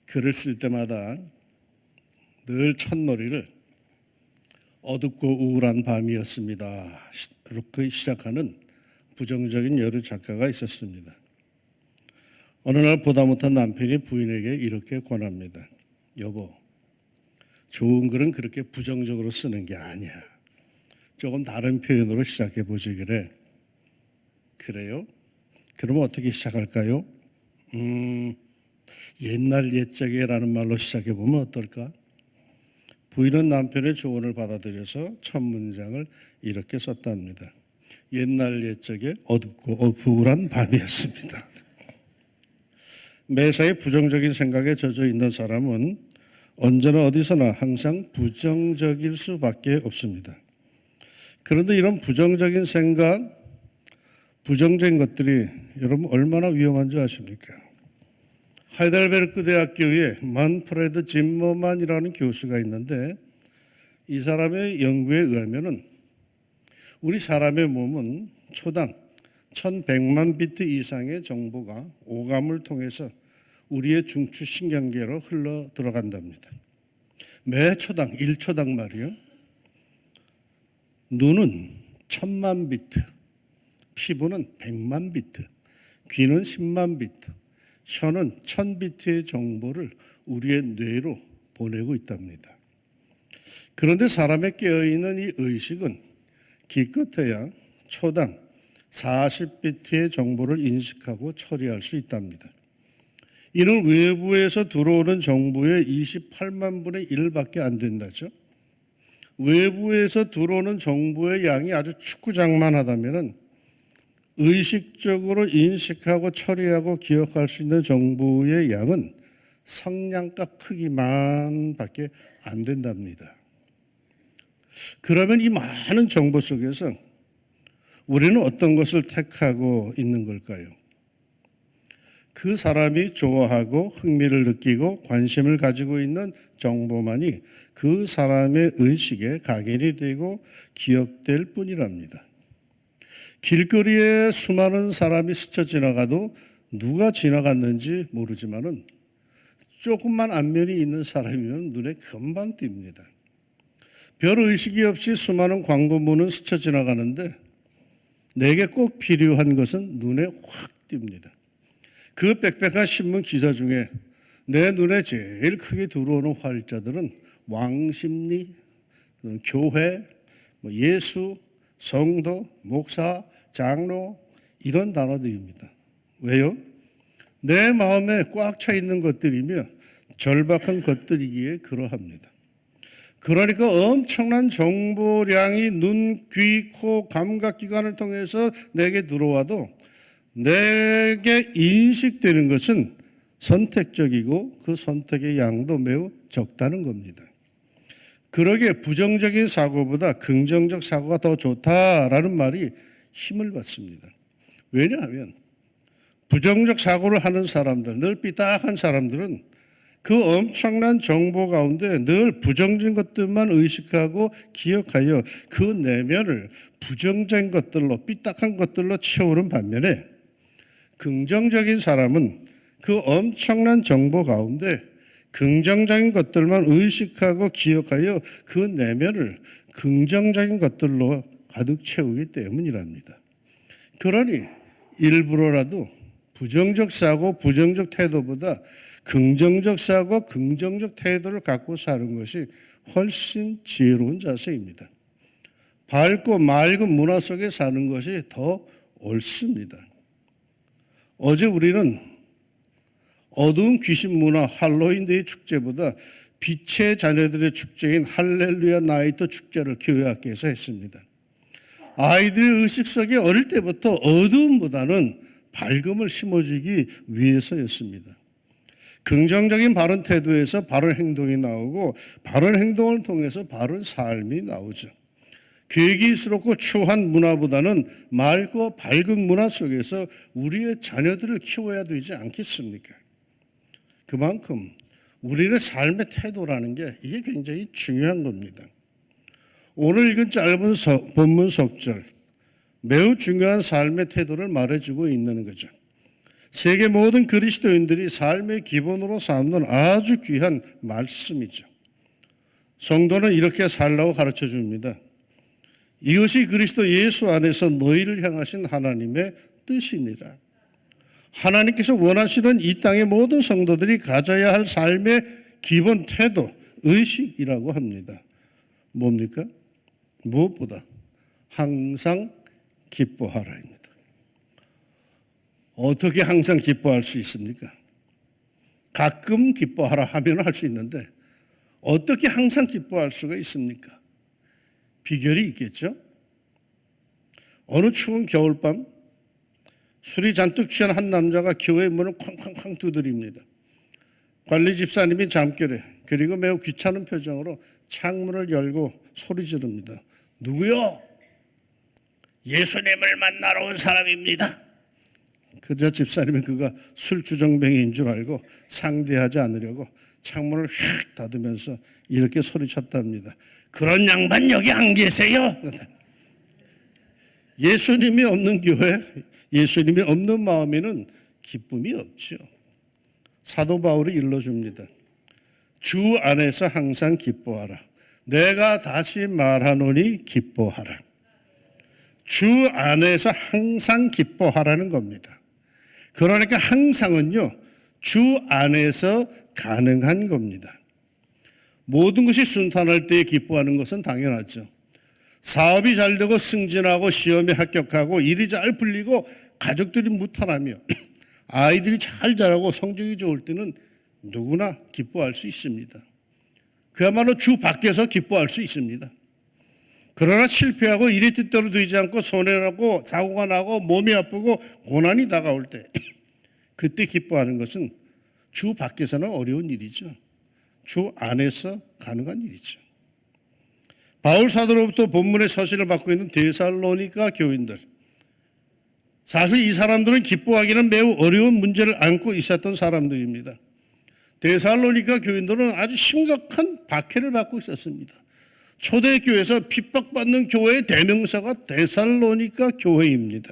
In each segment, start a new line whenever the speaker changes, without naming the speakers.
글을 쓸 때마다 늘 첫머리를 어둡고 우울한 밤이었습니다. 이렇게 시작하는 부정적인 여러 작가가 있었습니다. 어느 날 보다 못한 남편이 부인에게 이렇게 권합니다. 여보, 좋은 글은 그렇게 부정적으로 쓰는 게 아니야. 조금 다른 표현으로 시작해 보지 그래. 그래요? 그러면 어떻게 시작할까요? 옛날 옛적에라는 말로 시작해 보면 어떨까? 부인은 남편의 조언을 받아들여서 첫 문장을 이렇게 썼답니다. 옛날 옛적에 어둡고 우울한 밤이었습니다. 매사에 부정적인 생각에 젖어 있는 사람은 언제나 어디서나 항상 부정적일 수밖에 없습니다. 그런데 이런 부정적인 생각, 부정적인 것들이 여러분 얼마나 위험한 줄 아십니까? 하이델베르크 대학교에 만프레드 짐머만이라는 교수가 있는데 이 사람의 연구에 의하면은 우리 사람의 몸은 초당 1100만 비트 이상의 정보가 오감을 통해서 우리의 중추신경계로 흘러 들어간답니다. 매 초당 1초당 말이요. 눈은 1000만 비트, 피부는 100만 비트, 귀는 10만 비트, 혀는 1000비트의 정보를 우리의 뇌로 보내고 있답니다. 그런데 사람의 깨어있는 이 의식은 기껏해야 초당 40비트의 정보를 인식하고 처리할 수 있답니다. 이는 외부에서 들어오는 정보의 28만 분의 1밖에 안 된다죠. 외부에서 들어오는 정보의 양이 아주 축구장만하다면 의식적으로 인식하고 처리하고 기억할 수 있는 정보의 양은 성냥갑 크기만 밖에 안 된답니다. 그러면 이 많은 정보 속에서 우리는 어떤 것을 택하고 있는 걸까요? 그 사람이 좋아하고 흥미를 느끼고 관심을 가지고 있는 정보만이 그 사람의 의식에 각인이 되고 기억될 뿐이랍니다. 길거리에 수많은 사람이 스쳐 지나가도 누가 지나갔는지 모르지만은 조금만 안면이 있는 사람이면 눈에 금방 띕니다. 별 의식이 없이 수많은 광고문은 스쳐 지나가는데 내게 꼭 필요한 것은 눈에 확 띕니다. 그 빽빽한 신문 기사 중에 내 눈에 제일 크게 들어오는 활자들은 왕십리, 교회, 예수, 성도, 목사, 장로 이런 단어들입니다. 왜요? 내 마음에 꽉 차 있는 것들이며 절박한 것들이기에 그러합니다. 그러니까 엄청난 정보량이 눈, 귀, 코, 감각기관을 통해서 내게 들어와도 내게 인식되는 것은 선택적이고 그 선택의 양도 매우 적다는 겁니다. 그러기에 부정적인 사고보다 긍정적 사고가 더 좋다라는 말이 힘을 받습니다. 왜냐하면 부정적 사고를 하는 사람들, 늘 삐딱한 사람들은 그 엄청난 정보 가운데 늘 부정적인 것들만 의식하고 기억하여 그 내면을 부정적인 것들로 삐딱한 것들로 채우는 반면에 긍정적인 사람은 그 엄청난 정보 가운데 긍정적인 것들만 의식하고 기억하여 그 내면을 긍정적인 것들로 가득 채우기 때문이랍니다. 그러니 일부러라도 부정적 사고, 부정적 태도보다 긍정적 사고, 긍정적 태도를 갖고 사는 것이 훨씬 지혜로운 자세입니다. 밝고 맑은 문화 속에 사는 것이 더 옳습니다. 어제 우리는 어두운 귀신 문화 할로윈데이 축제보다 빛의 자녀들의 축제인 할렐루야 나이트 축제를 교회학교에서 했습니다. 아이들의 의식 속에 어릴 때부터 어두움보다는 밝음을 심어주기 위해서였습니다. 긍정적인 바른 태도에서 바른 행동이 나오고 바른 행동을 통해서 바른 삶이 나오죠. 괴기스럽고 추한 문화보다는 맑고 밝은 문화 속에서 우리의 자녀들을 키워야 되지 않겠습니까? 그만큼 우리의 삶의 태도라는 게 이게 굉장히 중요한 겁니다. 오늘 읽은 짧은 본문 속절 매우 중요한 삶의 태도를 말해주고 있는 거죠. 세계 모든 그리스도인들이 삶의 기본으로 삼는 아주 귀한 말씀이죠. 성도는 이렇게 살라고 가르쳐 줍니다. 이것이 그리스도 예수 안에서 너희를 향하신 하나님의 뜻이니라. 하나님께서 원하시는 이 땅의 모든 성도들이 가져야 할 삶의 기본 태도, 의식이라고 합니다. 뭡니까? 무엇보다 항상 기뻐하라입니다. 어떻게 항상 기뻐할 수 있습니까? 가끔 기뻐하라 하면 할 수 있는데 어떻게 항상 기뻐할 수가 있습니까? 비결이 있겠죠? 어느 추운 겨울밤 술이 잔뜩 취한 한 남자가 교회 문을 쾅쾅쾅 두드립니다. 관리 집사님이 잠결에 그리고 매우 귀찮은 표정으로 창문을 열고 소리 지릅니다. 누구요? 예수님을 만나러 온 사람입니다. 그저 집사님은 그가 술주정뱅이인 줄 알고 상대하지 않으려고 창문을 휙 닫으면서 이렇게 소리쳤답니다. 그런 양반 여기 안 계세요? 예수님이 없는 교회, 예수님이 없는 마음에는 기쁨이 없죠. 사도 바울이 일러줍니다. 주 안에서 항상 기뻐하라. 내가 다시 말하노니 기뻐하라. 주 안에서 항상 기뻐하라는 겁니다. 그러니까 항상은요, 주 안에서 가능한 겁니다. 모든 것이 순탄할 때 기뻐하는 것은 당연하죠. 사업이 잘 되고 승진하고 시험에 합격하고 일이 잘 풀리고 가족들이 무탈하며 아이들이 잘 자라고 성적이 좋을 때는 누구나 기뻐할 수 있습니다. 그야말로 주 밖에서 기뻐할 수 있습니다. 그러나 실패하고 일이 뜻대로 되지 않고 손해나고 사고가 나고 몸이 아프고 고난이 다가올 때 그때 기뻐하는 것은 주 밖에서는 어려운 일이죠. 주 안에서 가능한 일이죠. 바울 사도로부터 본문의 서신을 받고 있는 데살로니가 교인들, 사실 이 사람들은 기뻐하기는 매우 어려운 문제를 안고 있었던 사람들입니다. 데살로니가 교인들은 아주 심각한 박해를 받고 있었습니다. 초대교회에서 핍박받는 교회의 대명사가 데살로니가 교회입니다.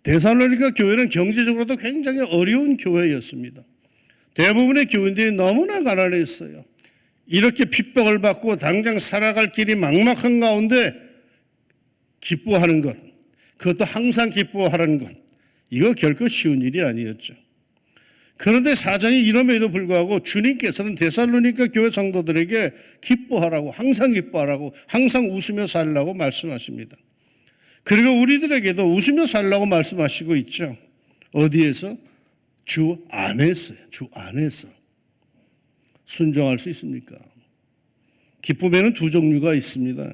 데살로니가 교회는 경제적으로도 굉장히 어려운 교회였습니다. 대부분의 교인들이 너무나 가난했어요. 이렇게 핍박을 받고 당장 살아갈 길이 막막한 가운데 기뻐하는 것, 그것도 항상 기뻐하라는 것, 이거 결코 쉬운 일이 아니었죠. 그런데 사정이 이럼에도 불구하고 주님께서는 데살로니가 교회 성도들에게 기뻐하라고, 항상 기뻐하라고, 항상 웃으며 살라고 말씀하십니다. 그리고 우리들에게도 웃으며 살라고 말씀하시고 있죠. 어디에서? 주 안에서요. 주 안에서. 순종할 수 있습니까? 기쁨에는 두 종류가 있습니다.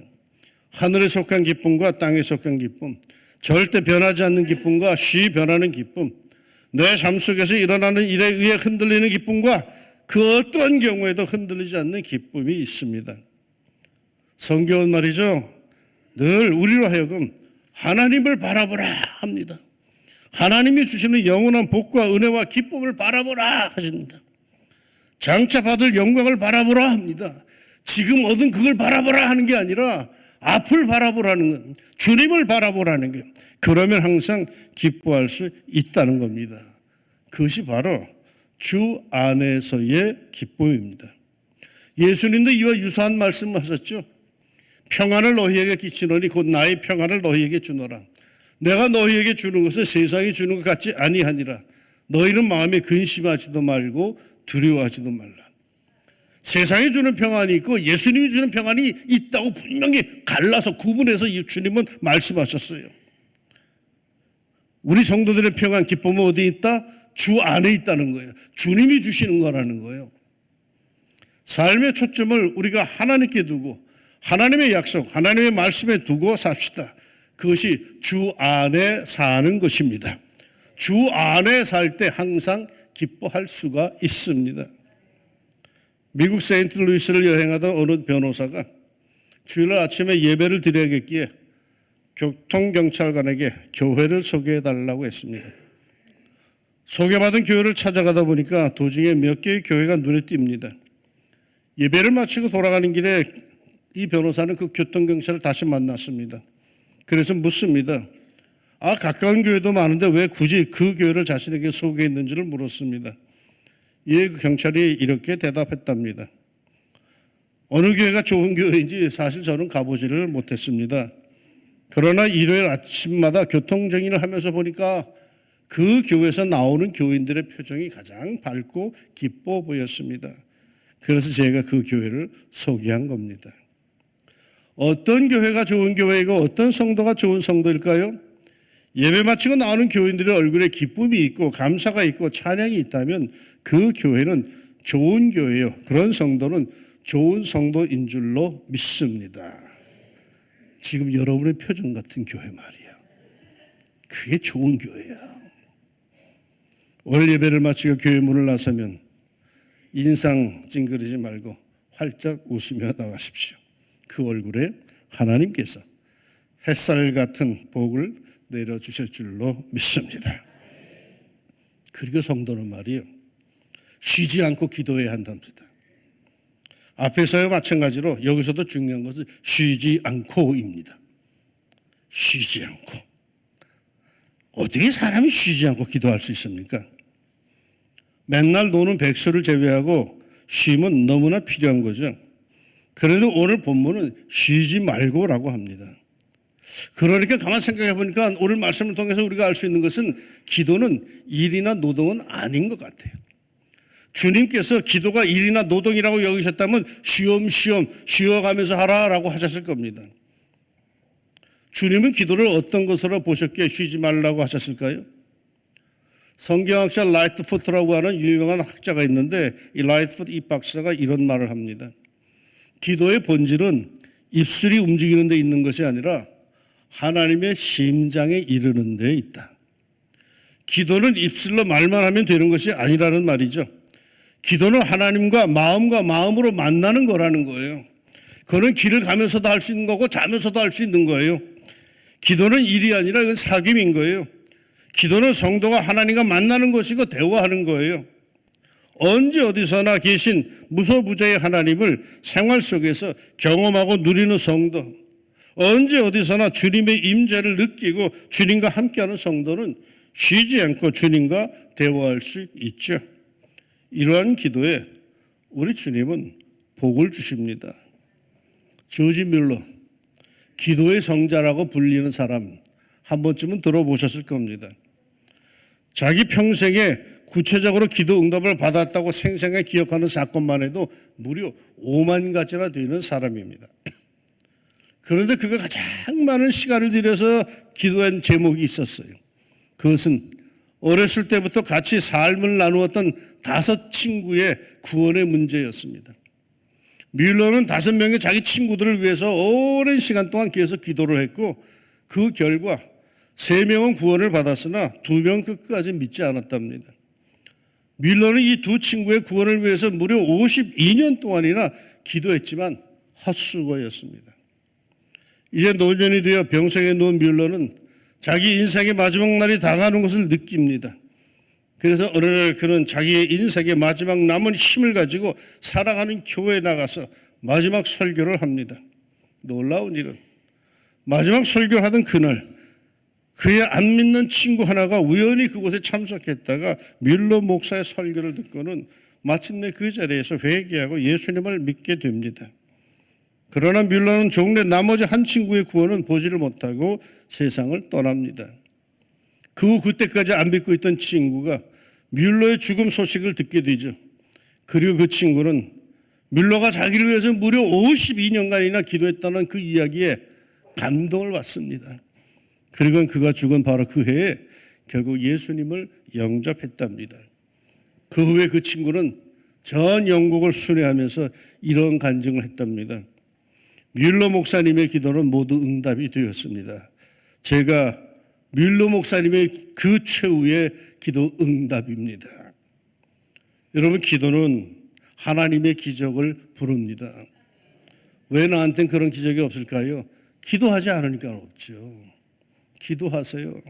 하늘에 속한 기쁨과 땅에 속한 기쁨, 절대 변하지 않는 기쁨과 쉬 변하는 기쁨, 내 삶 속에서 일어나는 일에 의해 흔들리는 기쁨과 그 어떤 경우에도 흔들리지 않는 기쁨이 있습니다. 성경은 말이죠, 늘 우리로 하여금 하나님을 바라보라 합니다. 하나님이 주시는 영원한 복과 은혜와 기쁨을 바라보라 하십니다. 장차 받을 영광을 바라보라 합니다. 지금 얻은 그걸 바라보라 하는 게 아니라 앞을 바라보라는 것, 주님을 바라보라는 것, 그러면 항상 기뻐할 수 있다는 겁니다. 그것이 바로 주 안에서의 기쁨입니다. 예수님도 이와 유사한 말씀을 하셨죠. 평안을 너희에게 끼치노니 곧 나의 평안을 너희에게 주노라. 내가 너희에게 주는 것은 세상이 주는 것 같지 아니하니라. 너희는 마음에 근심하지도 말고 두려워하지도 말라. 세상이 주는 평안이 있고 예수님이 주는 평안이 있다고 분명히 갈라서 구분해서 주님은 말씀하셨어요. 우리 성도들의 평안, 기쁨은 어디 있다? 주 안에 있다는 거예요. 주님이 주시는 거라는 거예요. 삶의 초점을 우리가 하나님께 두고 하나님의 약속, 하나님의 말씀에 두고 삽시다. 그것이 주 안에 사는 것입니다. 주 안에 살 때 항상 기뻐할 수가 있습니다. 미국 세인트루이스를 여행하던 어느 변호사가 주일날 아침에 예배를 드려야겠기에 교통경찰관에게 교회를 소개해달라고 했습니다. 소개받은 교회를 찾아가다 보니까 도중에 몇 개의 교회가 눈에 띕니다. 예배를 마치고 돌아가는 길에 이 변호사는 그 교통경찰을 다시 만났습니다. 그래서 묻습니다. 가까운 교회도 많은데 왜 굳이 그 교회를 자신에게 소개했는지를 물었습니다. 예, 경찰이 이렇게 대답했답니다. 어느 교회가 좋은 교회인지 사실 저는 가보지를 못했습니다. 그러나 일요일 아침마다 교통정리를 하면서 보니까 그 교회에서 나오는 교인들의 표정이 가장 밝고 기뻐 보였습니다. 그래서 제가 그 교회를 소개한 겁니다. 어떤 교회가 좋은 교회이고 어떤 성도가 좋은 성도일까요? 예배 마치고 나오는 교인들의 얼굴에 기쁨이 있고 감사가 있고 찬양이 있다면 그 교회는 좋은 교회요. 그런 성도는 좋은 성도인 줄로 믿습니다. 지금 여러분의 표정 같은 교회 말이야. 그게 좋은 교회야. 오늘 예배를 마치고 교회 문을 나서면 인상 찡그리지 말고 활짝 웃으며 나가십시오. 그 얼굴에 하나님께서 햇살 같은 복을 내려주실 줄로 믿습니다. 그리고 성도는 말이요, 쉬지 않고 기도해야 한답니다. 앞에서와 마찬가지로 여기서도 중요한 것은 쉬지 않고입니다. 쉬지 않고. 어떻게 사람이 쉬지 않고 기도할 수 있습니까? 맨날 노는 백수를 제외하고 쉼은 너무나 필요한 거죠. 그래도 오늘 본문은 쉬지 말고라고 합니다. 그러니까 가만 생각해 보니까 오늘 말씀을 통해서 우리가 알 수 있는 것은 기도는 일이나 노동은 아닌 것 같아요. 주님께서 기도가 일이나 노동이라고 여기셨다면 쉬엄쉬엄 쉬어가면서 하라라고 하셨을 겁니다. 주님은 기도를 어떤 것으로 보셨기에 쉬지 말라고 하셨을까요? 성경학자 라이트푸트라고 하는 유명한 학자가 있는데 이 라이트푸트 이 박사가 이런 말을 합니다. 기도의 본질은 입술이 움직이는 데 있는 것이 아니라 하나님의 심장에 이르는 데 있다. 기도는 입술로 말만 하면 되는 것이 아니라는 말이죠. 기도는 하나님과 마음으로 만나는 거라는 거예요. 그거는 길을 가면서도 할 수 있는 거고 자면서도 할 수 있는 거예요. 기도는 일이 아니라 이건 사귐인 거예요. 기도는 성도가 하나님과 만나는 것이고 대화하는 거예요. 언제 어디서나 계신 무소부재의 하나님을 생활 속에서 경험하고 누리는 성도, 언제 어디서나 주님의 임재를 느끼고 주님과 함께하는 성도는 쉬지 않고 주님과 대화할 수 있죠. 이러한 기도에 우리 주님은 복을 주십니다. 조지 뮬러, 기도의 성자라고 불리는 사람 한 번쯤은 들어보셨을 겁니다. 자기 평생에 구체적으로 기도 응답을 받았다고 생생하게 기억하는 사건만 해도 무려 5만 가지나 되는 사람입니다. 그런데 그가 가장 많은 시간을 들여서 기도한 제목이 있었어요. 그것은 어렸을 때부터 같이 삶을 나누었던 5 친구의 구원의 문제였습니다. 뮬러는 5명의 자기 친구들을 위해서 오랜 시간 동안 계속 기도를 했고 그 결과 3명은 구원을 받았으나 2명은 끝까지 믿지 않았답니다. 뮬러는 이 2 친구의 구원을 위해서 무려 52년 동안이나 기도했지만 헛수고였습니다. 이제 노년이 되어 병석에 누운 뮬러는 자기 인생의 마지막 날이 다가오는 것을 느낍니다. 그래서 어느 날 그는 자기의 인생의 마지막 남은 힘을 가지고 살아가는 교회에 나가서 마지막 설교를 합니다. 놀라운 일은 마지막 설교를 하던 그날 그의 안 믿는 친구 하나가 우연히 그곳에 참석했다가 뮬러 목사의 설교를 듣고는 마침내 그 자리에서 회개하고 예수님을 믿게 됩니다. 그러나 뮬러는 종래 나머지 한 친구의 구원은 보지를 못하고 세상을 떠납니다. 그 후 그때까지 안 믿고 있던 친구가 뮬러의 죽음 소식을 듣게 되죠. 그리고 그 친구는 뮬러가 자기를 위해서 무려 52년간이나 기도했다는 그 이야기에 감동을 받습니다. 그리고 그가 죽은 바로 그 해에 결국 예수님을 영접했답니다. 그 후에 그 친구는 전 영국을 순회하면서 이런 간증을 했답니다. 뮬러 목사님의 기도는 모두 응답이 되었습니다. 제가 뮬러 목사님의 그 최후의 기도 응답입니다. 여러분, 기도는 하나님의 기적을 부릅니다. 왜 나한테는 그런 기적이 없을까요? 기도하지 않으니까 없죠. 기도하세요.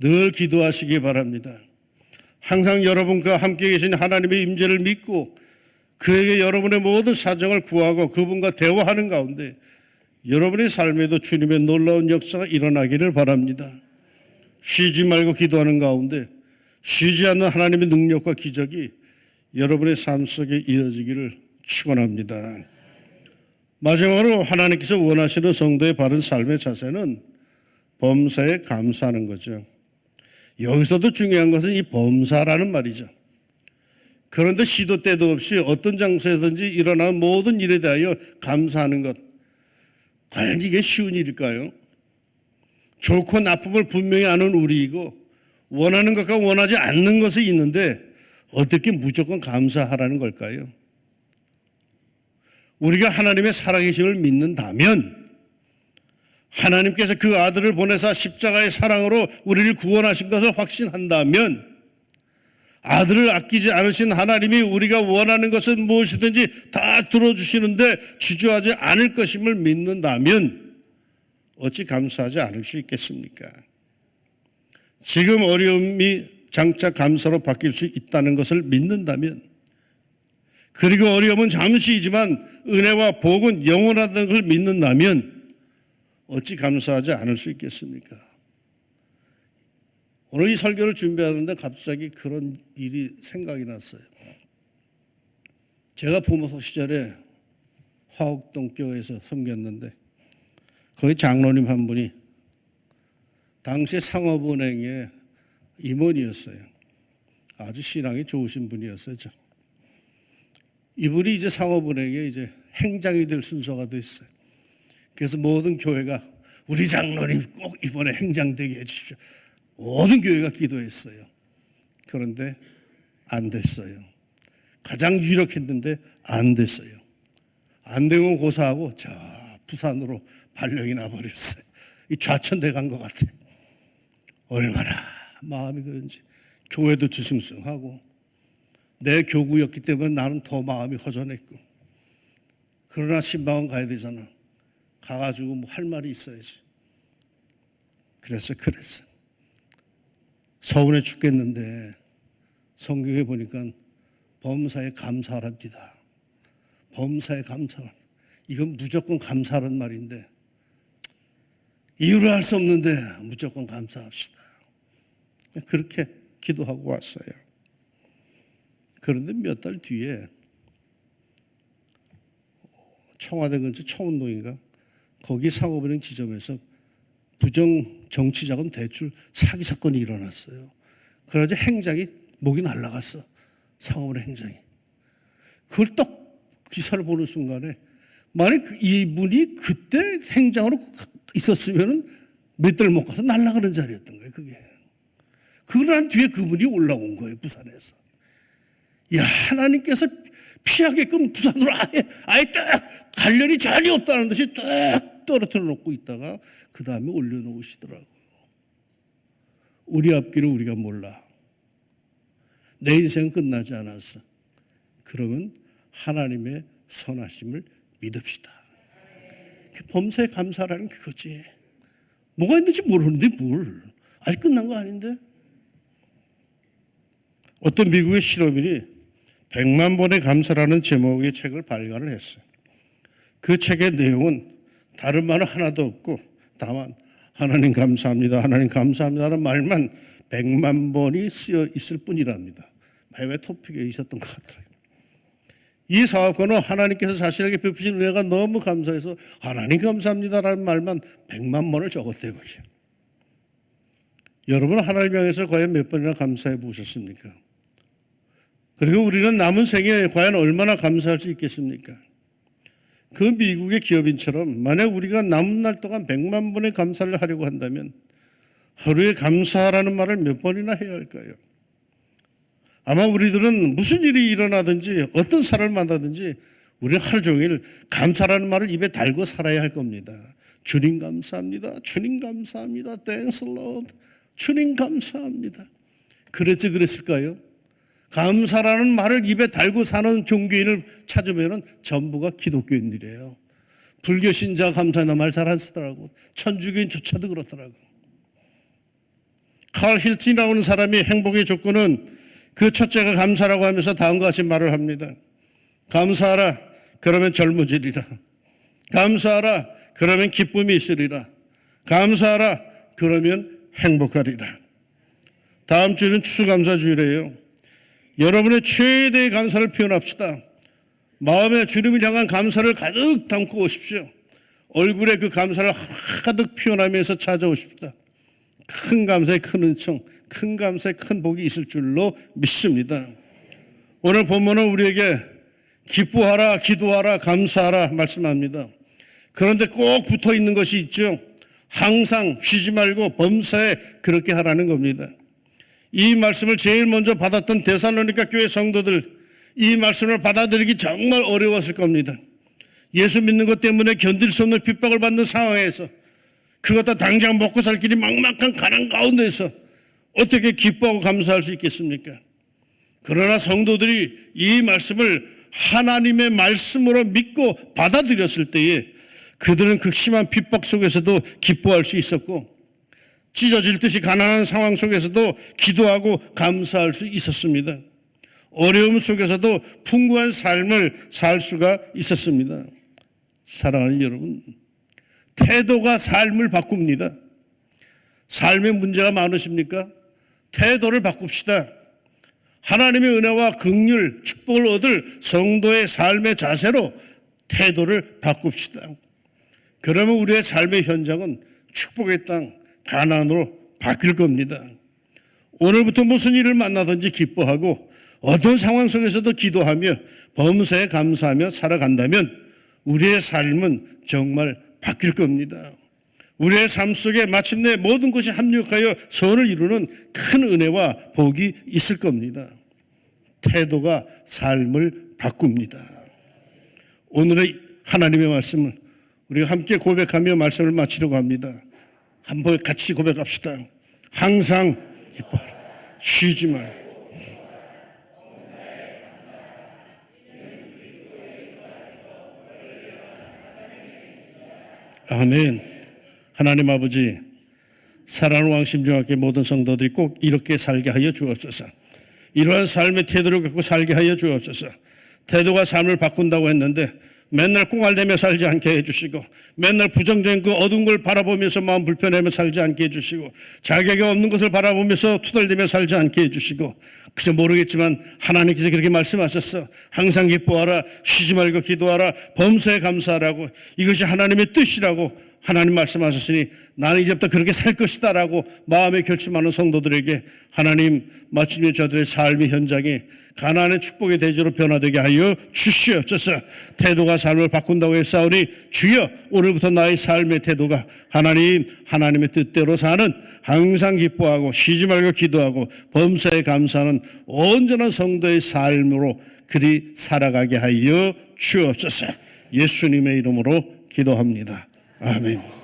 늘 기도하시기 바랍니다. 항상 여러분과 함께 계신 하나님의 임재를 믿고 그에게 여러분의 모든 사정을 구하고 그분과 대화하는 가운데 여러분의 삶에도 주님의 놀라운 역사가 일어나기를 바랍니다. 쉬지 말고 기도하는 가운데 쉬지 않는 하나님의 능력과 기적이 여러분의 삶 속에 이어지기를 축원합니다. 마지막으로 하나님께서 원하시는 성도의 바른 삶의 자세는 범사에 감사하는 거죠. 여기서도 중요한 것은 이 범사라는 말이죠. 그런데 시도 때도 없이 어떤 장소에든지 일어나는 모든 일에 대하여 감사하는 것, 과연 이게 쉬운 일일까요? 좋고 나쁨을 분명히 아는 우리이고 원하는 것과 원하지 않는 것이 있는데 어떻게 무조건 감사하라는 걸까요? 우리가 하나님의 살아계심을 믿는다면, 하나님께서 그 아들을 보내사 십자가의 사랑으로 우리를 구원하신 것을 확신한다면, 아들을 아끼지 않으신 하나님이 우리가 원하는 것은 무엇이든지 다 들어주시는데 주저하지 않을 것임을 믿는다면 어찌 감사하지 않을 수 있겠습니까? 지금 어려움이 장차 감사로 바뀔 수 있다는 것을 믿는다면, 그리고 어려움은 잠시이지만 은혜와 복은 영원하다는 것을 믿는다면 어찌 감사하지 않을 수 있겠습니까? 오늘 이 설교를 준비하는데 갑자기 그런 일이 생각이 났어요. 제가 부모소 시절에 화옥동 교회에서 섬겼는데 거기 장로님 한 분이 당시에 상업은행의 임원이었어요. 아주 신앙이 좋으신 분이었어요. 이분이 이제 상업은행에 이제 행장이 될 순서가 됐어요. 그래서 모든 교회가 우리 장로님 꼭 이번에 행장 되게 해주십시오. 모든 교회가 기도했어요. 그런데 안 됐어요. 가장 유력했는데 안 됐어요. 안 되면 고사하고 저 부산으로 발령이 나버렸어요. 이 좌천돼 간 것 같아. 얼마나 마음이 그런지. 교회도 뒤숭숭하고 내 교구였기 때문에 나는 더 마음이 허전했고, 그러나 신방은 가야 되잖아. 가가지고 뭐 할 말이 있어야지. 그래서 서운해 죽겠는데 성경에 보니까 범사에 감사합니다. 범사에 감사합니다. 이건 무조건 감사하는 말인데 이유를 알 수 없는데 무조건 감사합시다. 그렇게 기도하고 왔어요. 그런데 몇 달 뒤에 청와대 근처 청운동인가 거기 상업은행 지점에서 부정 정치자금 대출 사기 사건이 일어났어요. 그래가지고 행장이 목이 날아갔어. 상업은행 행장이. 그걸 딱 기사를 보는 순간에 만약 이분이 그때 행장으로 있었으면 몇 달 못 가서 날아가는 자리였던 거예요. 그게. 그걸 한 뒤에 그분이 올라온 거예요. 부산에서. 야, 하나님께서 피하게끔 부산으로 아예 딱 관련이 전혀 없다는 듯이 딱 떨어뜨려 놓고 있다가 그 다음에 올려놓으시더라고요. 우리 앞길을 우리가 몰라. 내 인생은 끝나지 않았어. 그러면 하나님의 선하심을 믿읍시다. 범사에 감사라는 그거지. 뭐가 있는지 모르는데 뭘. 아직 끝난 거 아닌데. 어떤 미국의 실험인이 100만 번의 감사라는 제목의 책을 발간을 했어요. 그 책의 내용은 다른 말은 하나도 없고 다만 하나님 감사합니다, 하나님 감사합니다라는 말만 100만 번이 쓰여 있을 뿐이랍니다. 해외 토픽에 있었던 것 같더라고요. 이 사업가는 하나님께서 자신에게 베푸신 은혜가 너무 감사해서 하나님 감사합니다라는 말만 100만 번을 적었대요. 여러분은 하나님 향해서 과연 몇 번이나 감사해 보셨습니까? 그리고 우리는 남은 생에 과연 얼마나 감사할 수 있겠습니까? 그 미국의 기업인처럼 만약 우리가 남은 날 동안 100만 번의 감사를 하려고 한다면 하루에 감사라는 말을 몇 번이나 해야 할까요? 아마 우리들은 무슨 일이 일어나든지 어떤 사람을 만나든지 우리는 하루 종일 감사라는 말을 입에 달고 살아야 할 겁니다. 주님 감사합니다. 주님 감사합니다. Thanks Lord. 주님 감사합니다. 그랬을까요? 감사라는 말을 입에 달고 사는 종교인을 찾으면 전부가 기독교인들이에요. 불교 신자 감사나 말 잘 안 쓰더라고. 천주교인조차도 그렇더라고. 칼 힐튼이라고 하는 사람이 행복의 조건은 그 첫째가 감사라고 하면서 다음과 같이 말을 합니다. 감사하라. 그러면 젊어지리라. 감사하라. 그러면 기쁨이 있으리라. 감사하라. 그러면 행복하리라. 다음 주는 추수감사주일이에요. 여러분의 최대의 감사를 표현합시다. 마음에 주님을 향한 감사를 가득 담고 오십시오. 얼굴에 그 감사를 가득 표현하면서 찾아오십시다. 큰 감사의 큰 은총, 큰 감사의 큰 복이 있을 줄로 믿습니다. 오늘 본문은 우리에게 기뻐하라, 기도하라, 감사하라 말씀합니다. 그런데 꼭 붙어 있는 것이 있죠. 항상 쉬지 말고 범사에 그렇게 하라는 겁니다. 이 말씀을 제일 먼저 받았던 데살로니가 교회 성도들, 이 말씀을 받아들이기 정말 어려웠을 겁니다. 예수 믿는 것 때문에 견딜 수 없는 핍박을 받는 상황에서 그것 다 당장 먹고 살 길이 막막한 가난 가운데서 어떻게 기뻐하고 감사할 수 있겠습니까? 그러나 성도들이 이 말씀을 하나님의 말씀으로 믿고 받아들였을 때에 그들은 극심한 핍박 속에서도 기뻐할 수 있었고 찢어질 듯이 가난한 상황 속에서도 기도하고 감사할 수 있었습니다. 어려움 속에서도 풍부한 삶을 살 수가 있었습니다. 사랑하는 여러분, 태도가 삶을 바꿉니다. 삶에 문제가 많으십니까? 태도를 바꿉시다. 하나님의 은혜와 긍휼, 축복을 얻을 성도의 삶의 자세로 태도를 바꿉시다. 그러면 우리의 삶의 현장은 축복의 땅, 가난으로 바뀔 겁니다. 오늘부터 무슨 일을 만나든지 기뻐하고 어떤 상황 속에서도 기도하며 범사에 감사하며 살아간다면 우리의 삶은 정말 바뀔 겁니다. 우리의 삶 속에 마침내 모든 것이 합력하여 선을 이루는 큰 은혜와 복이 있을 겁니다. 태도가 삶을 바꿉니다. 오늘의 하나님의 말씀을 우리가 함께 고백하며 말씀을 마치려고 합니다. 한번 같이 고백합시다. 항상 기뻐하라. 쉬지 말고. 아멘. 하나님 아버지, 사랑하는 왕심중학교 모든 성도들이 꼭 이렇게 살게 하여 주옵소서. 이러한 삶의 태도를 갖고 살게 하여 주옵소서. 태도가 삶을 바꾼다고 했는데 맨날 꽁알대며 살지 않게 해주시고 맨날 부정적인 그 어두운 걸 바라보면서 마음 불편하며 살지 않게 해주시고 자격이 없는 것을 바라보면서 투덜대며 살지 않게 해주시고 그저 모르겠지만 하나님께서 그렇게 말씀하셨어. 항상 기뻐하라, 쉬지 말고 기도하라, 범사에 감사하라고. 이것이 하나님의 뜻이라고 하나님 말씀하셨으니 나는 이제부터 그렇게 살 것이다 라고 마음에 결심하는 성도들에게 하나님 마침내 저들의 삶의 현장이 가나안의 축복의 대조로 변화되게 하여 주시옵소서. 태도가 삶을 바꾼다고 했사오니 주여 오늘부터 나의 삶의 태도가 하나님의 뜻대로 사는 항상 기뻐하고 쉬지 말고 기도하고 범사에 감사하는 온전한 성도의 삶으로 그리 살아가게 하여 주옵소서. 예수님의 이름으로 기도합니다. 아멘.